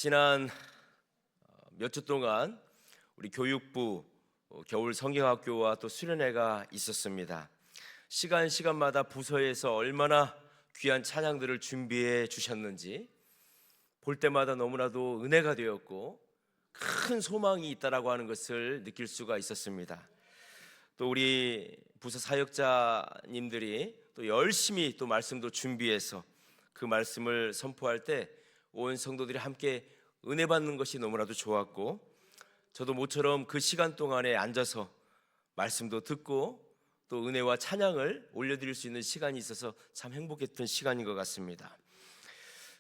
지난 몇 주 동안 우리 교육부 겨울 성경학교와 또 수련회가 있었습니다. 시간마다 부서에서 얼마나 귀한 찬양들을 준비해 주셨는지 볼 때마다 너무나도 은혜가 되었고 큰 소망이 있다라고 하는 것을 느낄 수가 있었습니다. 또 우리 부서 사역자님들이 또 열심히 또 말씀도 준비해서 그 말씀을 선포할 때 온 성도들이 함께 은혜 받는 것이 너무나도 좋았고, 저도 모처럼 그 시간 동안에 앉아서 말씀도 듣고 또 은혜와 찬양을 올려드릴 수 있는 시간이 있어서 참 행복했던 시간인 것 같습니다.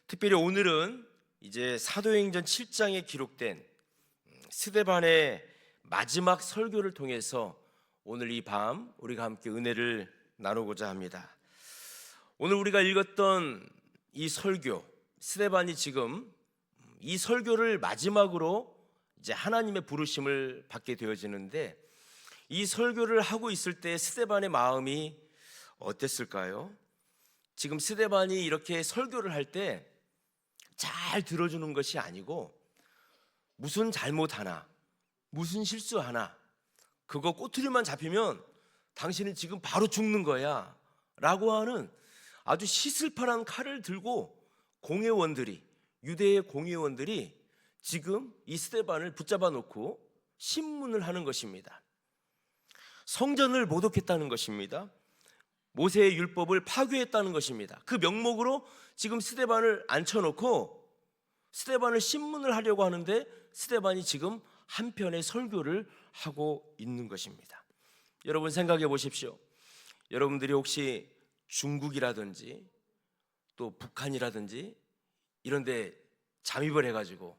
특별히 오늘은 이제 사도행전 7장에 기록된 스데반의 마지막 설교를 통해서 오늘 이 밤 우리가 함께 은혜를 나누고자 합니다. 오늘 우리가 읽었던 이 설교, 스데반이 지금 이 설교를 마지막으로 이제 하나님의 부르심을 받게 되어지는데, 이 설교를 하고 있을 때 스데반의 마음이 어땠을까요? 지금 스데반이 이렇게 설교를 할 때 잘 들어주는 것이 아니고, 무슨 잘못 하나, 무슨 실수 하나, 그거 꼬투리만 잡히면 당신은 지금 바로 죽는 거야 라고 하는 아주 시슬판한 칼을 들고 공회원들이, 유대의 공회원들이 지금 이 스데반을 붙잡아 놓고 신문을 하는 것입니다. 성전을 모독했다는 것입니다. 모세의 율법을 파괴했다는 것입니다. 그 명목으로 지금 스데반을 앉혀놓고 스데반을 신문을 하려고 하는데, 스데반이 지금 한편의 설교를 하고 있는 것입니다. 여러분 생각해 보십시오. 여러분들이 혹시 중국이라든지 또 북한이라든지 이런 데 잠입을 해가지고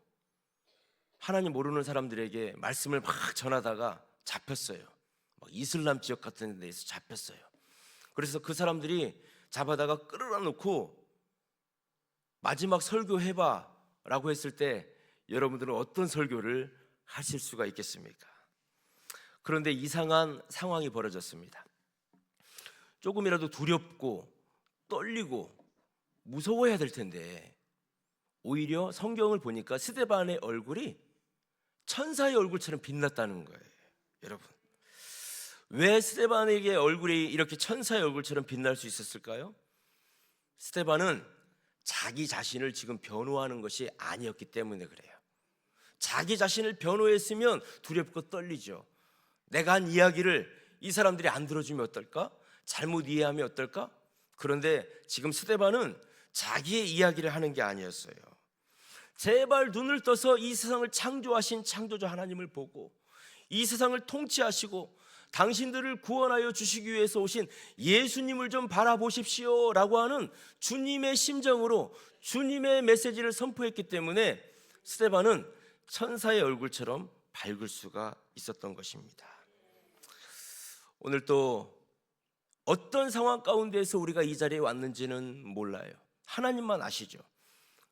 하나님 모르는 사람들에게 말씀을 막 전하다가 잡혔어요. 이슬람 지역 같은 데에서 잡혔어요. 그래서 그 사람들이 잡아다가 끌어다 놓고 마지막 설교해봐 라고 했을 때 여러분들은 어떤 설교를 하실 수가 있겠습니까? 그런데 이상한 상황이 벌어졌습니다. 조금이라도 두렵고 떨리고 무서워해야 될 텐데, 오히려 성경을 보니까 스데반의 얼굴이 천사의 얼굴처럼 빛났다는 거예요. 여러분, 왜 스데반에게 얼굴이 이렇게 천사의 얼굴처럼 빛날 수 있었을까요? 스데반은 자기 자신을 지금 변호하는 것이 아니었기 때문에 그래요. 자기 자신을 변호했으면 두렵고 떨리죠. 내가 한 이야기를 이 사람들이 안 들어주면 어떨까? 잘못 이해하면 어떨까? 그런데 지금 스데반은 자기의 이야기를 하는 게 아니었어요. 제발 눈을 떠서 이 세상을 창조하신 창조주 하나님을 보고, 이 세상을 통치하시고 당신들을 구원하여 주시기 위해서 오신 예수님을 좀 바라보십시오 라고 하는 주님의 심정으로 주님의 메시지를 선포했기 때문에 스데반은 천사의 얼굴처럼 밝을 수가 있었던 것입니다. 오늘 또 어떤 상황 가운데에서 우리가 이 자리에 왔는지는 몰라요. 하나님만 아시죠.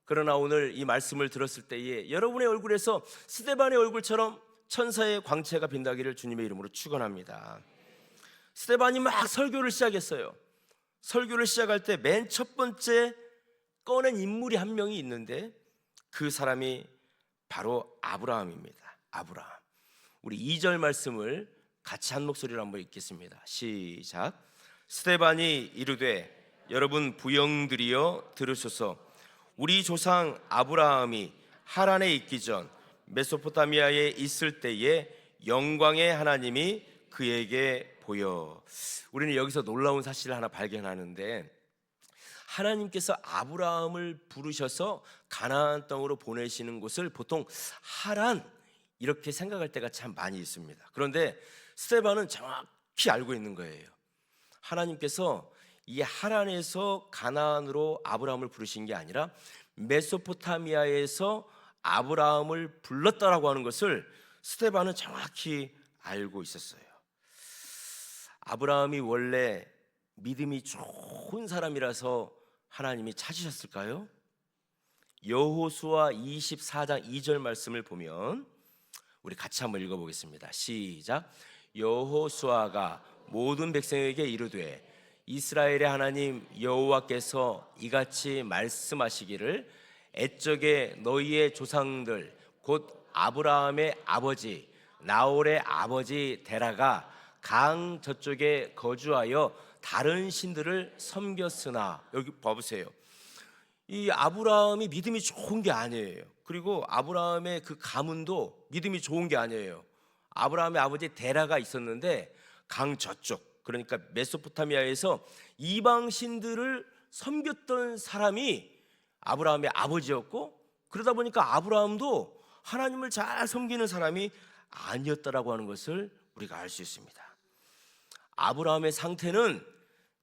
그러나 오늘 이 말씀을 들었을 때에 여러분의 얼굴에서 스데반의 얼굴처럼 천사의 광채가 빛나기를 주님의 이름으로 축원합니다. 스데반이 막 설교를 시작했어요. 설교를 시작할 때 맨 첫 번째 꺼낸 인물이 한 명이 있는데, 그 사람이 바로 아브라함입니다. 아브라함. 우리 2절 말씀을 같이 한 목소리로 한번 읽겠습니다. 시작. 스데반이 이르되 여러분 부영들이여 들으소서. 우리 조상 아브라함이 하란에 있기 전 메소포타미아에 있을 때에 영광의 하나님이 그에게 보여. 우리는 여기서 놀라운 사실을 하나 발견하는데, 하나님께서 아브라함을 부르셔서 가나안 땅으로 보내시는 곳을 보통 하란 이렇게 생각할 때가 참 많이 있습니다. 그런데 스데반은 정확히 알고 있는 거예요. 하나님께서 이 하란에서 가나안으로 아브라함을 부르신 게 아니라 메소포타미아에서 아브라함을 불렀다라고 하는 것을 스데반은 정확히 알고 있었어요. 아브라함이 원래 믿음이 좋은 사람이라서 하나님이 찾으셨을까요? 여호수아 24장 2절 말씀을 보면 우리 같이 한번 읽어보겠습니다. 시작. 여호수아가 모든 백성에게 이르되 이스라엘의 하나님 여호와께서 이같이 말씀하시기를 옛적에 너희의 조상들 곧 아브라함의 아버지 나홀의 아버지 데라가 강 저쪽에 거주하여 다른 신들을 섬겼으나, 여기 봐보세요. 이 아브라함이 믿음이 좋은 게 아니에요. 그리고 아브라함의 그 가문도 믿음이 좋은 게 아니에요. 아브라함의 아버지 데라가 있었는데 강 저쪽, 그러니까 메소포타미아에서 이방 신들을 섬겼던 사람이 아브라함의 아버지였고, 그러다 보니까 아브라함도 하나님을 잘 섬기는 사람이 아니었다라고 하는 것을 우리가 알 수 있습니다. 아브라함의 상태는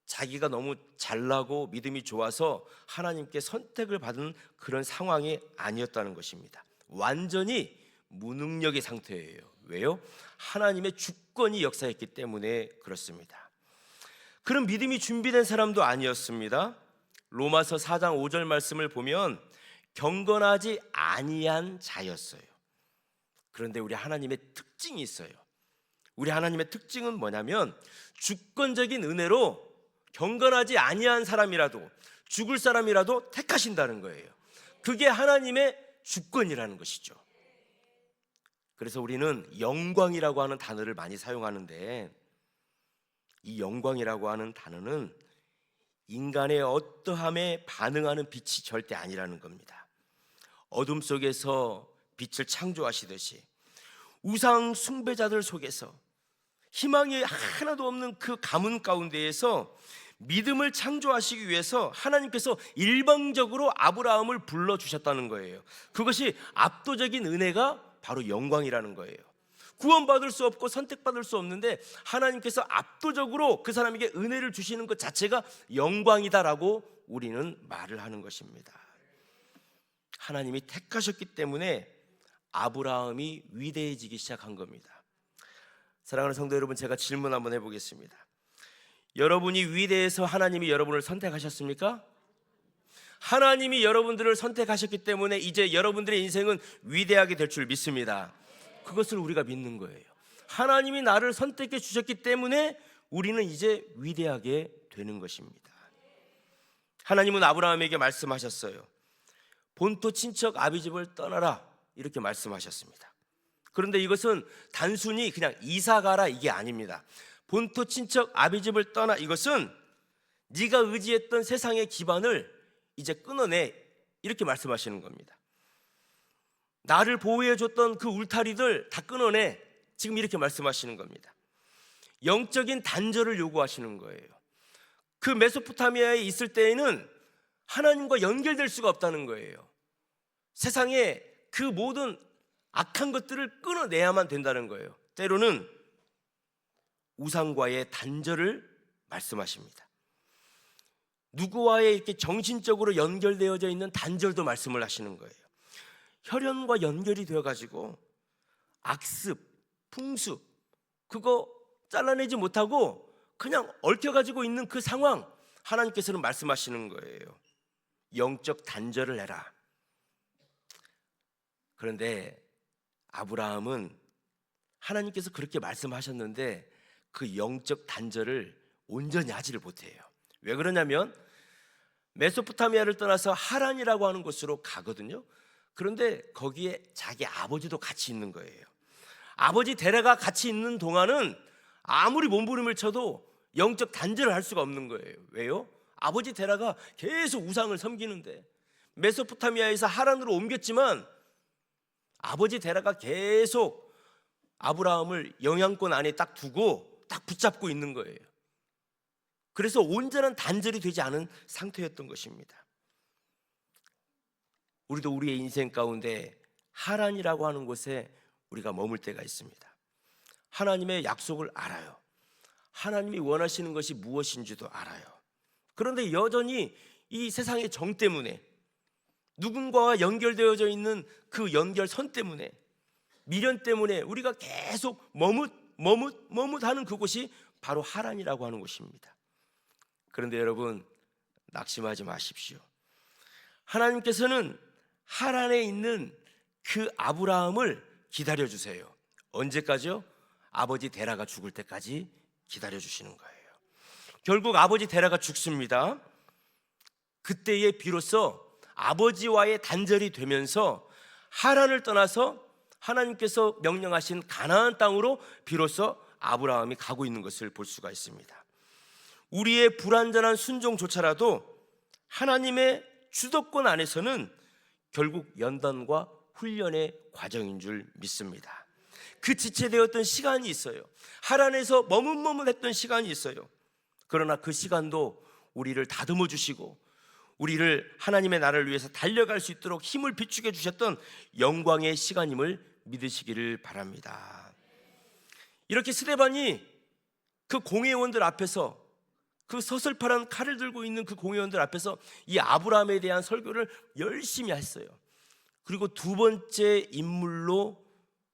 자기가 너무 잘나고 믿음이 좋아서 하나님께 선택을 받은 그런 상황이 아니었다는 것입니다. 완전히 무능력의 상태예요. 왜요? 하나님의 주권이 역사했기 때문에 그렇습니다. 그런 믿음이 준비된 사람도 아니었습니다. 로마서 4장 5절 말씀을 보면 경건하지 아니한 자였어요. 그런데 우리 하나님의 특징이 있어요. 우리 하나님의 특징은 뭐냐면 주권적인 은혜로 경건하지 아니한 사람이라도, 죽을 사람이라도 택하신다는 거예요. 그게 하나님의 주권이라는 것이죠. 그래서 우리는 영광이라고 하는 단어를 많이 사용하는데, 이 영광이라고 하는 단어는 인간의 어떠함에 반응하는 빛이 절대 아니라는 겁니다. 어둠 속에서 빛을 창조하시듯이 우상 숭배자들 속에서 희망이 하나도 없는 그 가문 가운데에서 믿음을 창조하시기 위해서 하나님께서 일방적으로 아브라함을 불러주셨다는 거예요. 그것이 압도적인 은혜가 바로 영광이라는 거예요. 구원받을 수 없고 선택받을 수 없는데 하나님께서 압도적으로 그 사람에게 은혜를 주시는 것 자체가 영광이다라고 우리는 말을 하는 것입니다. 하나님이 택하셨기 때문에 아브라함이 위대해지기 시작한 겁니다. 사랑하는 성도 여러분, 제가 질문 한번 해보겠습니다. 여러분이 위대해서 하나님이 여러분을 선택하셨습니까? 하나님이 여러분들을 선택하셨기 때문에 이제 여러분들의 인생은 위대하게 될 줄 믿습니다. 그것을 우리가 믿는 거예요. 하나님이 나를 선택해 주셨기 때문에 우리는 이제 위대하게 되는 것입니다. 하나님은 아브라함에게 말씀하셨어요. 본토 친척 아비집을 떠나라, 이렇게 말씀하셨습니다. 그런데 이것은 단순히 그냥 이사 가라 이게 아닙니다. 본토 친척 아비집을 떠나, 이것은 네가 의지했던 세상의 기반을 이제 끊어내, 이렇게 말씀하시는 겁니다. 나를 보호해줬던 그 울타리들 다 끊어내, 지금 이렇게 말씀하시는 겁니다. 영적인 단절을 요구하시는 거예요. 그 메소포타미아에 있을 때에는 하나님과 연결될 수가 없다는 거예요. 세상에 그 모든 악한 것들을 끊어내야만 된다는 거예요. 때로는 우상과의 단절을 말씀하십니다. 누구와의 이렇게 정신적으로 연결되어져 있는 단절도 말씀을 하시는 거예요. 혈연과 연결이 되어가지고 악습, 풍습, 그거 잘라내지 못하고 그냥 얽혀가지고 있는 그 상황, 하나님께서는 말씀하시는 거예요. 영적 단절을 해라. 그런데 아브라함은 하나님께서 그렇게 말씀하셨는데 그 영적 단절을 온전히 하지를 못해요. 왜 그러냐면 메소포타미아를 떠나서 하란이라고 하는 곳으로 가거든요. 그런데 거기에 자기 아버지도 같이 있는 거예요. 아버지 데라가 같이 있는 동안은 아무리 몸부림을 쳐도 영적 단절을 할 수가 없는 거예요. 왜요? 아버지 데라가 계속 우상을 섬기는데, 메소포타미아에서 하란으로 옮겼지만 아버지 데라가 계속 아브라함을 영향권 안에 딱 두고 딱 붙잡고 있는 거예요. 그래서 온전한 단절이 되지 않은 상태였던 것입니다. 우리도 우리의 인생 가운데 하란이라고 하는 곳에 우리가 머물 때가 있습니다. 하나님의 약속을 알아요. 하나님이 원하시는 것이 무엇인지도 알아요. 그런데 여전히 이 세상의 정 때문에, 누군가와 연결되어져 있는 그 연결선 때문에, 미련 때문에 우리가 계속 머뭇하는 그곳이 바로 하란이라고 하는 곳입니다. 그런데 여러분, 낙심하지 마십시오. 하나님께서는 하란에 있는 그 아브라함을 기다려주세요. 언제까지요? 아버지 데라가 죽을 때까지 기다려주시는 거예요. 결국 아버지 데라가 죽습니다. 그때에 비로소 아버지와의 단절이 되면서 하란을 떠나서 하나님께서 명령하신 가나안 땅으로 비로소 아브라함이 가고 있는 것을 볼 수가 있습니다. 우리의 불완전한 순종조차라도 하나님의 주도권 안에서는 결국 연단과 훈련의 과정인 줄 믿습니다. 그 지체되었던 시간이 있어요. 하란에서 머뭇머뭇했던 시간이 있어요. 그러나 그 시간도 우리를 다듬어 주시고 우리를 하나님의 나라를 위해서 달려갈 수 있도록 힘을 비추게 주셨던 영광의 시간임을 믿으시기를 바랍니다. 이렇게 스데반이 그 공회원들 앞에서, 그 서슬파란 칼을 들고 있는 그 공회원들 앞에서 이 아브라함에 대한 설교를 열심히 했어요. 그리고 두 번째 인물로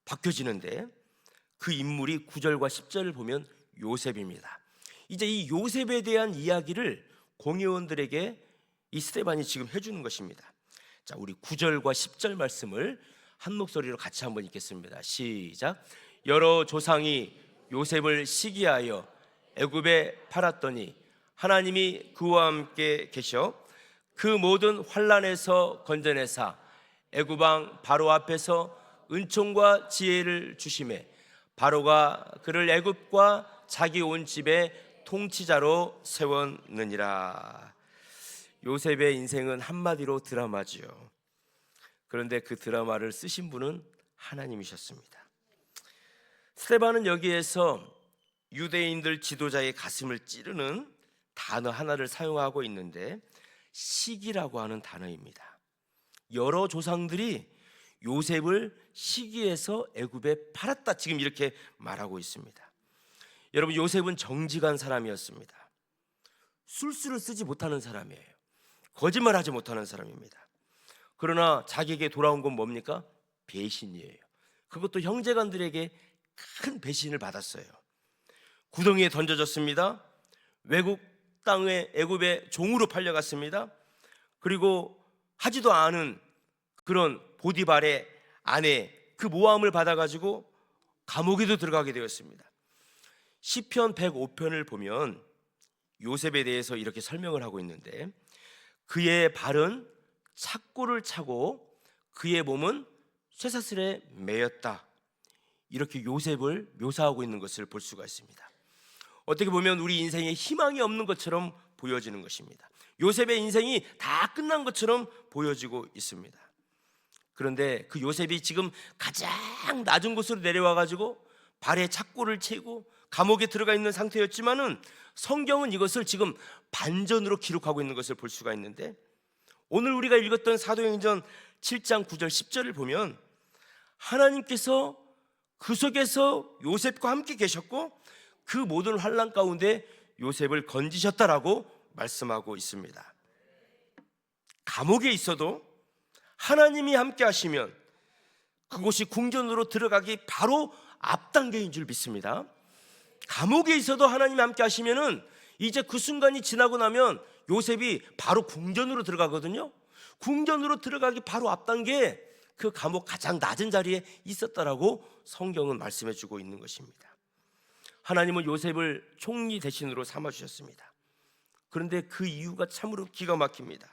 바뀌어지는데 그 인물이 9절과 10절을 보면 요셉입니다. 이제 이 요셉에 대한 이야기를 공회원들에게 이 스데반이 지금 해주는 것입니다. 자, 우리 9절과 10절 말씀을 한 목소리로 같이 한번 읽겠습니다. 시작. 여러 조상이 요셉을 시기하여 애굽에 팔았더니 하나님이 그와 함께 계셔 그 모든 환난에서 건져내사 애굽 왕 바로 앞에서 은총과 지혜를 주심에 바로가 그를 애굽과 자기 온 집의 통치자로 세웠느니라. 요셉의 인생은 한마디로 드라마지요. 그런데 그 드라마를 쓰신 분은 하나님이셨습니다. 스데반은 여기에서 유대인들 지도자의 가슴을 찌르는 단어 하나를 사용하고 있는데 시기라고 하는 단어입니다. 여러 조상들이 요셉을 시기해서 애굽에 팔았다, 지금 이렇게 말하고 있습니다. 여러분, 요셉은 정직한 사람이었습니다. 술수를 쓰지 못하는 사람이에요. 거짓말하지 못하는 사람입니다. 그러나 자기에게 돌아온 건 뭡니까? 배신이에요. 그것도 형제간들에게 큰 배신을 받았어요. 구덩이에 던져졌습니다. 외국 땅에 애굽의 종으로 팔려갔습니다. 그리고 하지도 않은 그런 보디발의 아내 그 모함을 받아가지고 감옥에도 들어가게 되었습니다. 시편 105편을 보면 요셉에 대해서 이렇게 설명을 하고 있는데 그의 발은 착고를 차고 그의 몸은 쇠사슬에 매였다, 이렇게 요셉을 묘사하고 있는 것을 볼 수가 있습니다. 어떻게 보면 우리 인생에 희망이 없는 것처럼 보여지는 것입니다. 요셉의 인생이 다 끝난 것처럼 보여지고 있습니다. 그런데 그 요셉이 지금 가장 낮은 곳으로 내려와 가지고 발에 착고를 채고 감옥에 들어가 있는 상태였지만은 성경은 이것을 지금 반전으로 기록하고 있는 것을 볼 수가 있는데 오늘 우리가 읽었던 사도행전 7장 9절 10절을 보면 하나님께서 그 속에서 요셉과 함께 계셨고 그 모든 환난 가운데 요셉을 건지셨다라고 말씀하고 있습니다. 감옥에 있어도 하나님이 함께 하시면 그곳이 궁전으로 들어가기 바로 앞 단계인 줄 믿습니다. 감옥에 있어도 하나님이 함께 하시면은 이제 그 순간이 지나고 나면 요셉이 바로 궁전으로 들어가거든요. 궁전으로 들어가기 바로 앞 단계에 그 감옥 가장 낮은 자리에 있었다라고 성경은 말씀해 주고 있는 것입니다. 하나님은 요셉을 총리 대신으로 삼아 주셨습니다. 그런데 그 이유가 참으로 기가 막힙니다.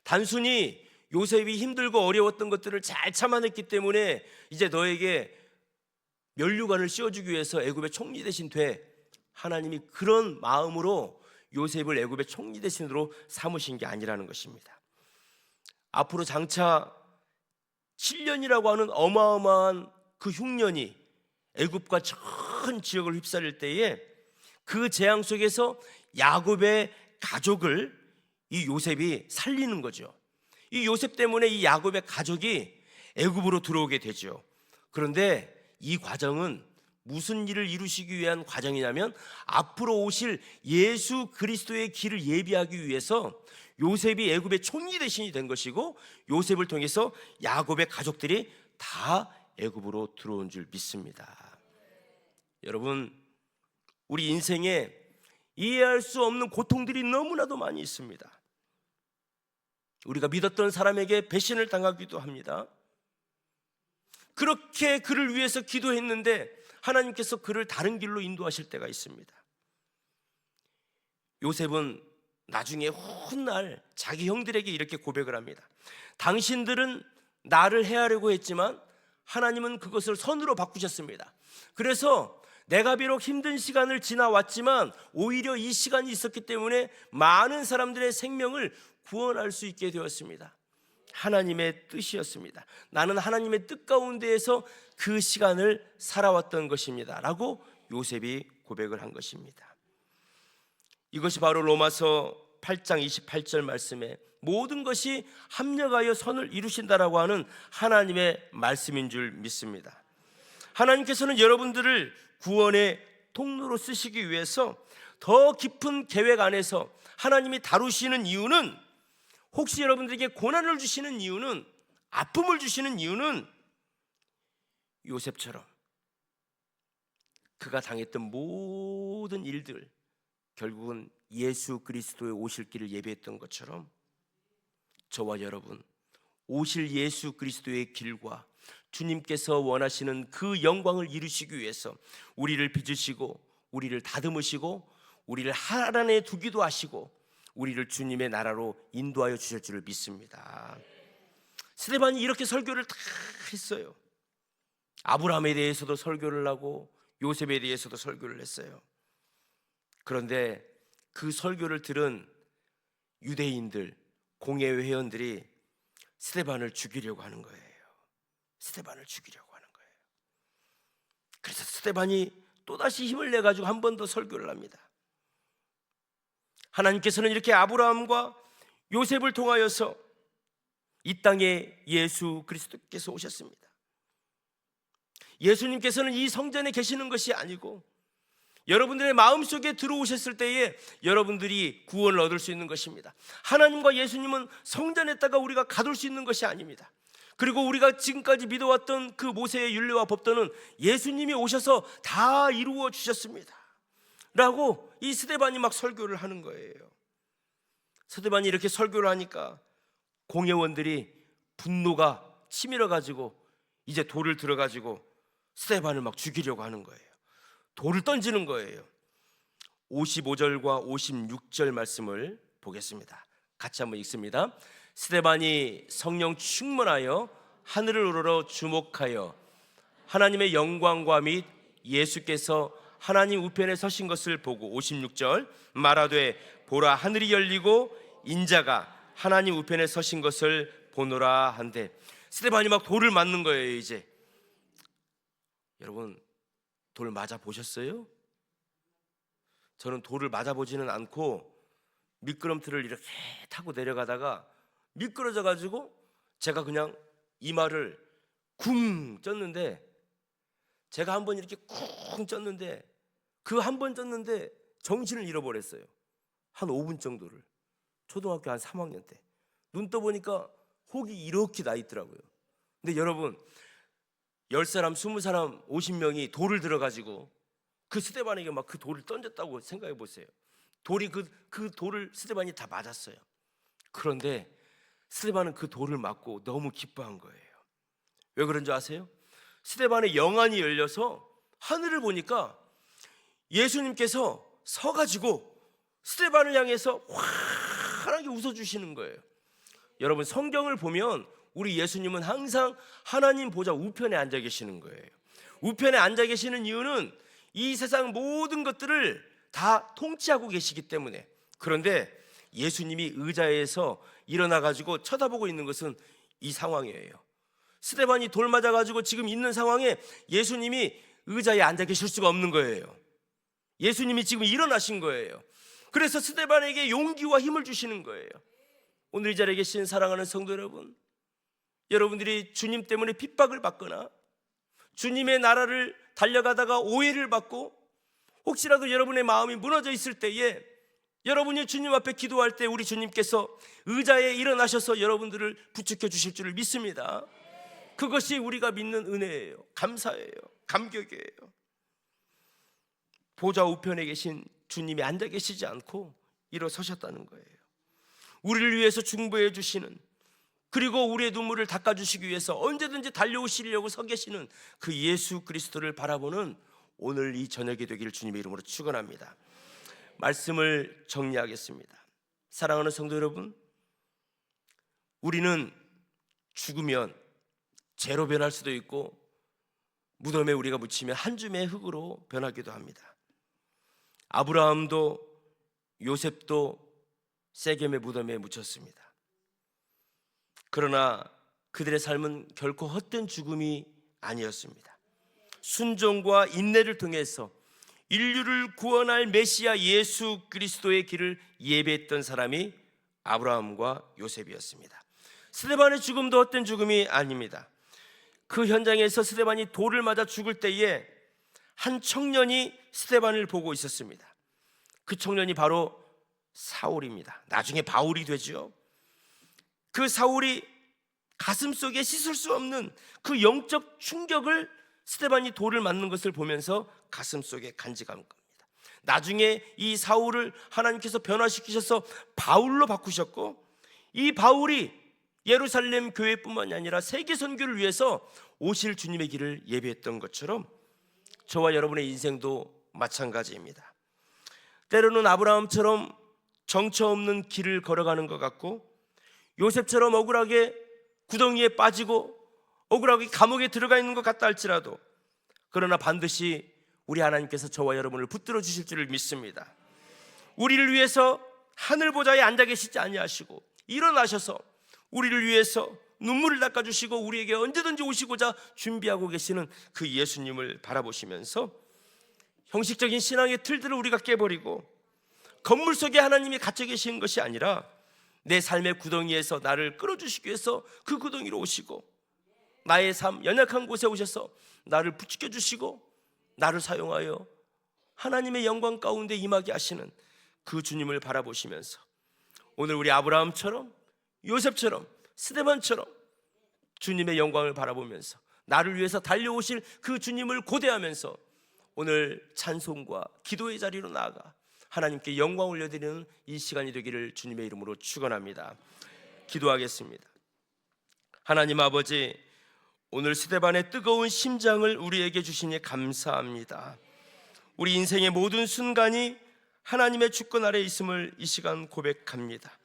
단순히 요셉이 힘들고 어려웠던 것들을 잘 참아냈기 때문에 이제 너에게 면류관을 씌워주기 위해서 애굽의 총리 대신 돼, 하나님이 그런 마음으로 요셉을 애굽의 총리 대신으로 삼으신 게 아니라는 것입니다. 앞으로 장차 7년이라고 하는 어마어마한 그 흉년이 애굽과 전 지역을 휩싸릴 때에 그 재앙 속에서 야곱의 가족을 이 요셉이 살리는 거죠. 이 요셉 때문에 이 야곱의 가족이 애굽으로 들어오게 되죠. 그런데 이 과정은 무슨 일을 이루시기 위한 과정이냐면 앞으로 오실 예수 그리스도의 길을 예비하기 위해서 요셉이 애굽의 총리 대신이 된 것이고 요셉을 통해서 야곱의 가족들이 다 애굽으로 들어온 줄 믿습니다. 여러분, 우리 인생에 이해할 수 없는 고통들이 너무나도 많이 있습니다. 우리가 믿었던 사람에게 배신을 당하기도 합니다. 그렇게 그를 위해서 기도했는데 하나님께서 그를 다른 길로 인도하실 때가 있습니다. 요셉은 나중에 훗날 자기 형들에게 이렇게 고백을 합니다. 당신들은 나를 해하려고 했지만 하나님은 그것을 선으로 바꾸셨습니다. 그래서 내가 비록 힘든 시간을 지나왔지만 오히려 이 시간이 있었기 때문에 많은 사람들의 생명을 구원할 수 있게 되었습니다. 하나님의 뜻이었습니다. 나는 하나님의 뜻 가운데에서 그 시간을 살아왔던 것입니다 라고 요셉이 고백을 한 것입니다. 이것이 바로 로마서 8장 28절 말씀에 모든 것이 합력하여 선을 이루신다라고 하는 하나님의 말씀인 줄 믿습니다. 하나님께서는 여러분들을 구원의 통로로 쓰시기 위해서 더 깊은 계획 안에서 하나님이 다루시는 이유는, 혹시 여러분들에게 고난을 주시는 이유는, 아픔을 주시는 이유는 요셉처럼 그가 당했던 모든 일들 결국은 예수 그리스도의 오실 길을 예비했던 것처럼 저와 여러분 오실 예수 그리스도의 길과 주님께서 원하시는 그 영광을 이루시기 위해서 우리를 빚으시고 우리를 다듬으시고 우리를 하나님에 두기도 하시고 우리를 주님의 나라로 인도하여 주실 줄을 믿습니다. 스데반이 이렇게 설교를 다 했어요. 아브라함에 대해서도 설교를 하고 요셉에 대해서도 설교를 했어요. 그런데 그 설교를 들은 유대인들, 공회 회원들이 스데반을 죽이려고 하는 거예요. 스데반을 죽이려고 하는 거예요. 그래서 스데반이 또다시 힘을 내가지고 한 번 더 설교를 합니다. 하나님께서는 이렇게 아브라함과 요셉을 통하여서 이 땅에 예수 그리스도께서 오셨습니다. 예수님께서는 이 성전에 계시는 것이 아니고 여러분들의 마음속에 들어오셨을 때에 여러분들이 구원을 얻을 수 있는 것입니다. 하나님과 예수님은 성전에다가 우리가 가둘 수 있는 것이 아닙니다. 그리고 우리가 지금까지 믿어왔던 그 모세의 율례와 법도는 예수님이 오셔서 다 이루어 주셨습니다 라고 이 스데반이 막 설교를 하는 거예요. 스데반이 이렇게 설교를 하니까 공회원들이 분노가 치밀어 가지고 이제 돌을 들어 가지고 스데반을 막 죽이려고 하는 거예요. 돌을 던지는 거예요. 55절과 56절 말씀을 보겠습니다. 같이 한번 읽습니다. 스데반이 성령 충만하여 하늘을 우러러 주목하여 하나님의 영광과 및 예수께서 하나님 우편에 서신 것을 보고 56절 말하되 보라 하늘이 열리고 인자가 하나님 우편에 서신 것을 보노라 한데, 스데반이 막 돌을 맞는 거예요. 이제 여러분 돌 맞아 보셨어요? 저는 돌을 맞아 보지는 않고 미끄럼틀을 이렇게 타고 내려가다가 미끄러져 가지고 제가 그냥 이마를 쿵 쪘는데, 제가 한번 이렇게 쿵 쪘는데 그 한 번 쪘는데 정신을 잃어버렸어요. 한 5분 정도를. 초등학교 한 3학년 때 눈 떠보니까 혹이 이렇게 나 있더라고요. 근데 여러분 10사람, 20사람, 50명이 돌을 들어가지고 그 스데반에게 막 그 돌을 던졌다고 생각해 보세요. 돌이 그 돌을 스데반이 다 맞았어요. 그런데 스데반은 그 돌을 맞고 너무 기뻐한 거예요. 왜 그런 줄 아세요? 스데반의 영안이 열려서 하늘을 보니까 예수님께서 서가지고 스데반을 향해서 환하게 웃어주시는 거예요. 여러분 성경을 보면 우리 예수님은 항상 하나님 보좌 우편에 앉아 계시는 거예요. 우편에 앉아 계시는 이유는 이 세상 모든 것들을 다 통치하고 계시기 때문에. 그런데 예수님이 의자에서 일어나 가지고 쳐다보고 있는 것은 이 상황이에요. 스데반이 돌 맞아 가지고 지금 있는 상황에 예수님이 의자에 앉아 계실 수가 없는 거예요. 예수님이 지금 일어나신 거예요. 그래서 스데반에게 용기와 힘을 주시는 거예요. 오늘 이 자리에 계신 사랑하는 성도 여러분, 여러분들이 주님 때문에 핍박을 받거나 주님의 나라를 달려가다가 오해를 받고 혹시라도 여러분의 마음이 무너져 있을 때에 여러분이 주님 앞에 기도할 때 우리 주님께서 의자에 일어나셔서 여러분들을 부축해 주실 줄을 믿습니다. 그것이 우리가 믿는 은혜예요. 감사예요. 감격이에요. 보좌 우편에 계신 주님이 앉아 계시지 않고 일어서셨다는 거예요. 우리를 위해서 중보해 주시는, 그리고 우리의 눈물을 닦아주시기 위해서 언제든지 달려오시려고 서 계시는 그 예수 그리스도를 바라보는 오늘 이 저녁이 되기를 주님의 이름으로 축원합니다. 말씀을 정리하겠습니다. 사랑하는 성도 여러분, 우리는 죽으면 재로 변할 수도 있고 무덤에 우리가 묻히면 한 줌의 흙으로 변하기도 합니다. 아브라함도 요셉도 세겜의 무덤에 묻혔습니다. 그러나 그들의 삶은 결코 헛된 죽음이 아니었습니다. 순종과 인내를 통해서 인류를 구원할 메시아 예수 그리스도의 길을 예배했던 사람이 아브라함과 요셉이었습니다. 스데반의 죽음도 헛된 죽음이 아닙니다. 그 현장에서 스데반이 돌을 맞아 죽을 때에 한 청년이 스데반을 보고 있었습니다. 그 청년이 바로 사울입니다. 나중에 바울이 되죠. 그 사울이 가슴속에 씻을 수 없는 그 영적 충격을 스데반이 돌을 맞는 것을 보면서 가슴속에 간직한 겁니다. 나중에 이 사울을 하나님께서 변화시키셔서 바울로 바꾸셨고, 이 바울이 예루살렘 교회뿐만이 아니라 세계 선교를 위해서 오실 주님의 길을 예배했던 것처럼 저와 여러분의 인생도 마찬가지입니다. 때로는 아브라함처럼 정처 없는 길을 걸어가는 것 같고, 요셉처럼 억울하게 구덩이에 빠지고 억울하게 감옥에 들어가 있는 것 같다 할지라도, 그러나 반드시 우리 하나님께서 저와 여러분을 붙들어 주실 줄을 믿습니다. 우리를 위해서 하늘 보좌에 앉아 계시지 아니하시고 일어나셔서 우리를 위해서 눈물을 닦아주시고 우리에게 언제든지 오시고자 준비하고 계시는 그 예수님을 바라보시면서 형식적인 신앙의 틀들을 우리가 깨버리고 건물 속에 하나님이 갇혀 계시는 것이 아니라 내 삶의 구덩이에서 나를 끌어주시기 위해서 그 구덩이로 오시고 나의 삶 연약한 곳에 오셔서 나를 부추겨 주시고 나를 사용하여 하나님의 영광 가운데 임하게 하시는 그 주님을 바라보시면서 오늘 우리 아브라함처럼 요셉처럼 스데반처럼 주님의 영광을 바라보면서 나를 위해서 달려오실 그 주님을 고대하면서 오늘 찬송과 기도의 자리로 나아가 하나님께 영광 올려드리는 이 시간이 되기를 주님의 이름으로 축원합니다. 기도하겠습니다. 하나님 아버지, 오늘 스데반의 뜨거운 심장을 우리에게 주시니 감사합니다. 우리 인생의 모든 순간이 하나님의 주권 아래 있음을 이 시간 고백합니다.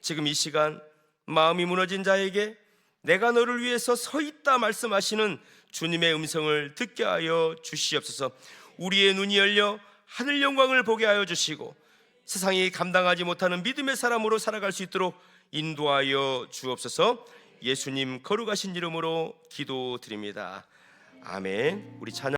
지금 이 시간 마음이 무너진 자에게 내가 너를 위해서 서 있다 말씀하시는 주님의 음성을 듣게 하여 주시옵소서. 우리의 눈이 열려 하늘 영광을 보게 하여 주시고 세상이 감당하지 못하는 믿음의 사람으로 살아갈 수 있도록 인도하여 주옵소서. 예수님 거룩하신 이름으로 기도드립니다. 아멘. 우리 찬양